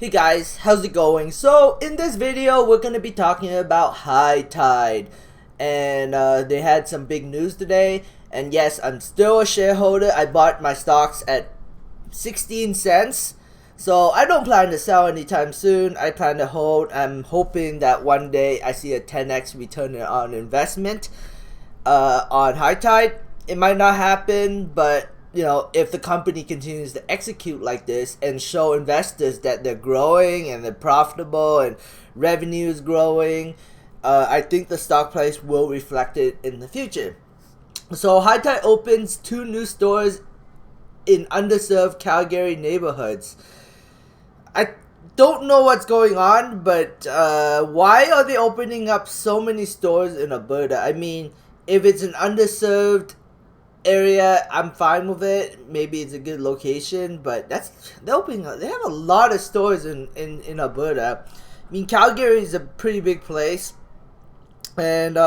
Hey guys, how's it going? So in this video we're going to be talking about high tide, and they had some big news today. And yes, I'm still a shareholder. I bought my stocks at 16 cents, so I don't plan to sell anytime soon. I plan to hold. I'm hoping that one day I see a 10x return on investment on high tide. It might not happen, but if the company continues to execute like this and show investors that they're growing and they're profitable and revenue is growing, I think the stock price will reflect it in the future. So High Tide opens 2 new stores in underserved Calgary neighborhoods. I don't know what's going on, but why are they opening up so many stores in Alberta? I mean, if it's an underserved area, I'm fine with it. Maybe it's a good location, but they're opening up. They have a lot of stores in Alberta. I mean, Calgary is a pretty big place, and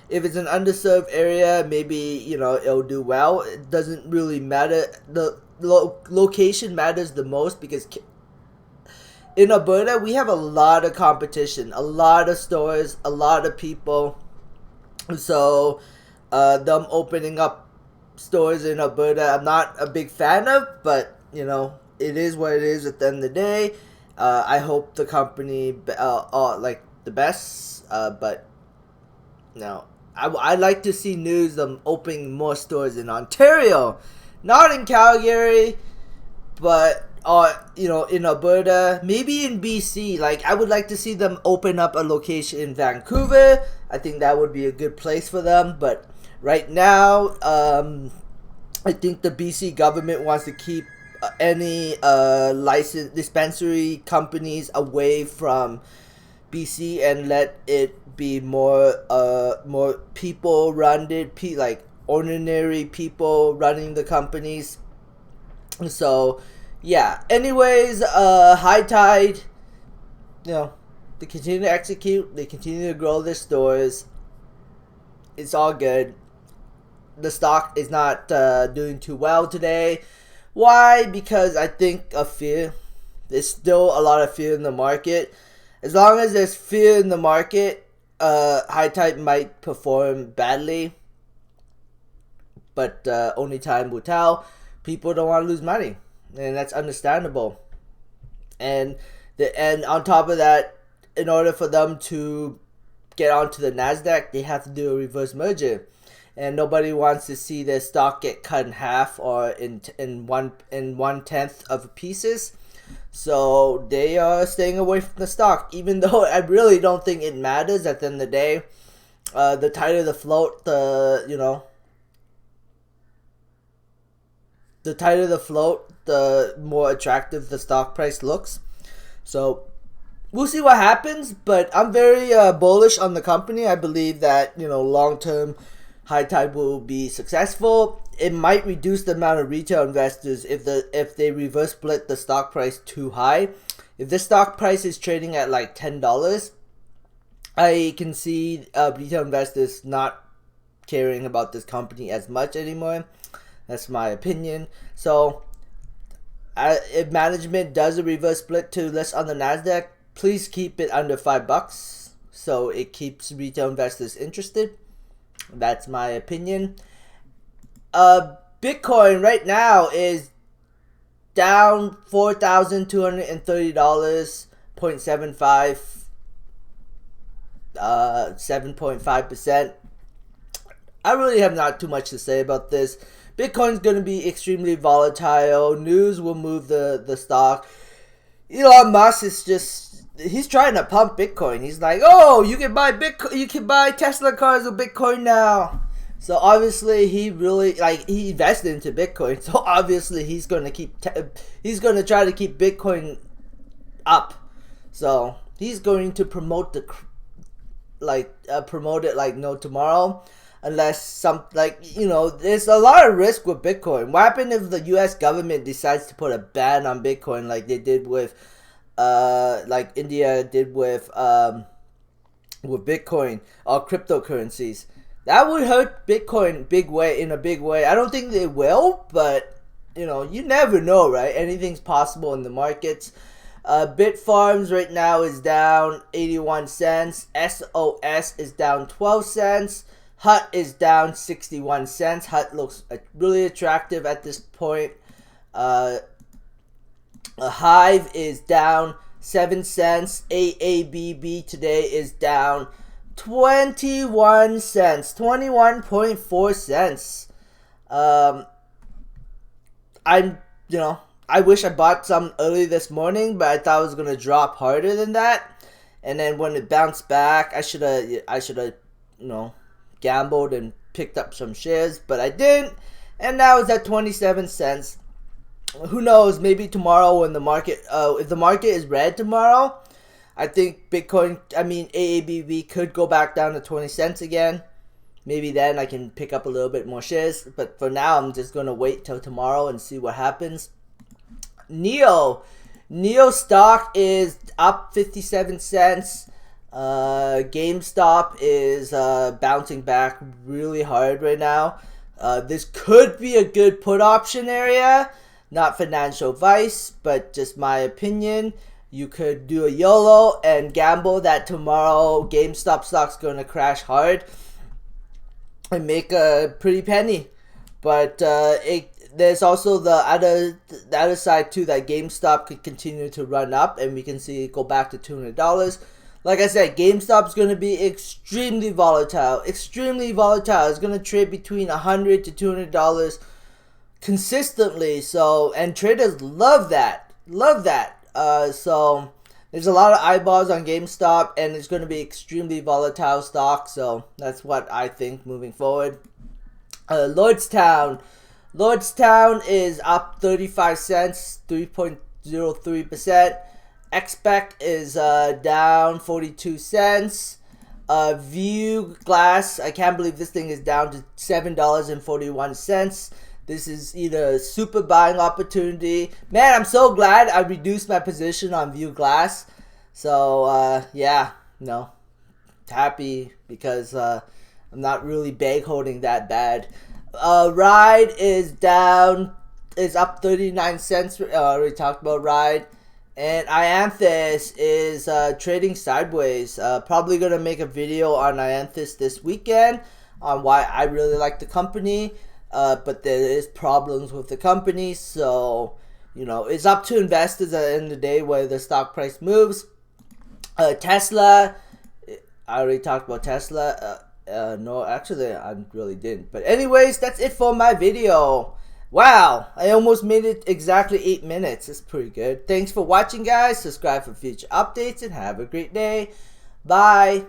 if it's an underserved area, maybe it'll do well. It doesn't really matter. The location matters the most, because in Alberta we have a lot of competition, a lot of stores, a lot of people. So them opening up stores in Alberta, I'm not a big fan of, but it is what it is at the end of the day. I hope the company like the best, but I'd like to see news them opening more stores in Ontario, not in Calgary, but in Alberta, maybe in BC. Like, I would like to see them open up a location in Vancouver. I think that would be a good place for them, but right now, I think the BC government wants to keep any licensed dispensary companies away from BC and let it be more people run it, like ordinary people running the companies. So yeah. Anyways, High Tide, they continue to execute. They continue to grow their stores. It's all good. The stock is not doing too well today. Why? Because I think of fear. There's still a lot of fear in the market. As long as there's fear in the market, High Tide might perform badly. But only time will tell. People don't want to lose money, and that's understandable. And on top of that, in order for them to get onto the Nasdaq, they have to do a reverse merger, and nobody wants to see their stock get cut in half or in 1/10 of pieces. So they are staying away from the stock, even though I really don't think it matters at the end of the day. The tighter the float, the more attractive the stock price looks. So we'll see what happens, but I'm very bullish on the company. I believe that long term, High Tide will be successful. It might reduce the amount of retail investors if they reverse split the stock price too high. If the stock price is trading at like $10, I can see retail investors not caring about this company as much anymore. That's my opinion. So if management does a reverse split to list on the Nasdaq, please keep it under $5 so it keeps retail investors interested. That's my opinion. Bitcoin right now is down $4,230, 7.5%. I really have not too much to say about this. Bitcoin's going to be extremely volatile. News will move the stock. Elon Musk is he's trying to pump Bitcoin. He's like, oh, you can buy Bitcoin, you can buy Tesla cars with Bitcoin now. So obviously he invested into Bitcoin. So obviously he's going to try to keep Bitcoin up. So he's going to promote it like no tomorrow. Unless there's a lot of risk with Bitcoin. What happens if the U.S. government decides to put a ban on Bitcoin, like they did with, like India did with Bitcoin or cryptocurrencies? That would hurt Bitcoin in a big way. I don't think they will, but you never know, right? Anything's possible in the markets. Bitfarms right now is down 81 cents. SOS is down 12 cents. HUT is down 61 cents. HUT looks really attractive at this point. Hive is down 7 cents. AABB today is down 21 cents. 21.4 cents. I wish I bought some early this morning, but I thought it was gonna drop harder than that. And then when it bounced back, I should have gambled and picked up some shares, but I didn't. And now it's at 27 cents. Who knows? Maybe tomorrow when the market, if the market is red tomorrow, I think AABB could go back down to 20 cents again. Maybe then I can pick up a little bit more shares. But for now, I'm just gonna wait till tomorrow and see what happens. NEO stock is up 57 cents. GameStop is bouncing back really hard right now. This could be a good put option area. Not financial advice, but just my opinion. You could do a YOLO and gamble that tomorrow GameStop stock's going to crash hard and make a pretty penny. But there's also the other side too, that GameStop could continue to run up and we can see it go back to $200. Like I said, GameStop's going to be extremely volatile. Extremely volatile. It's going to trade between $100 to $200 consistently. So, and traders love that. Love that. So there's a lot of eyeballs on GameStop and it's going to be extremely volatile stock. So that's what I think moving forward. Lordstown is up 35 cents, 3.03%. XPEC is down 42 cents. View Glass, I can't believe this thing is down to $7.41. This is either a super buying opportunity. Man, I'm so glad I reduced my position on View Glass. So, yeah, happy because I'm not really bag holding that bad. Ride is up 39 cents. We already talked about Ride. And Ianthus is trading sideways. Probably going to make a video on Ianthus this weekend on why I really like the company. But there is problems with the company. So, it's up to investors at the end of the day where the stock price moves. Tesla, I already talked about Tesla. No, actually, I really didn't. But anyways, that's it for my video. Wow, I almost made it exactly 8 minutes. That's pretty good. Thanks for watching, guys. Subscribe for future updates and have a great day. Bye.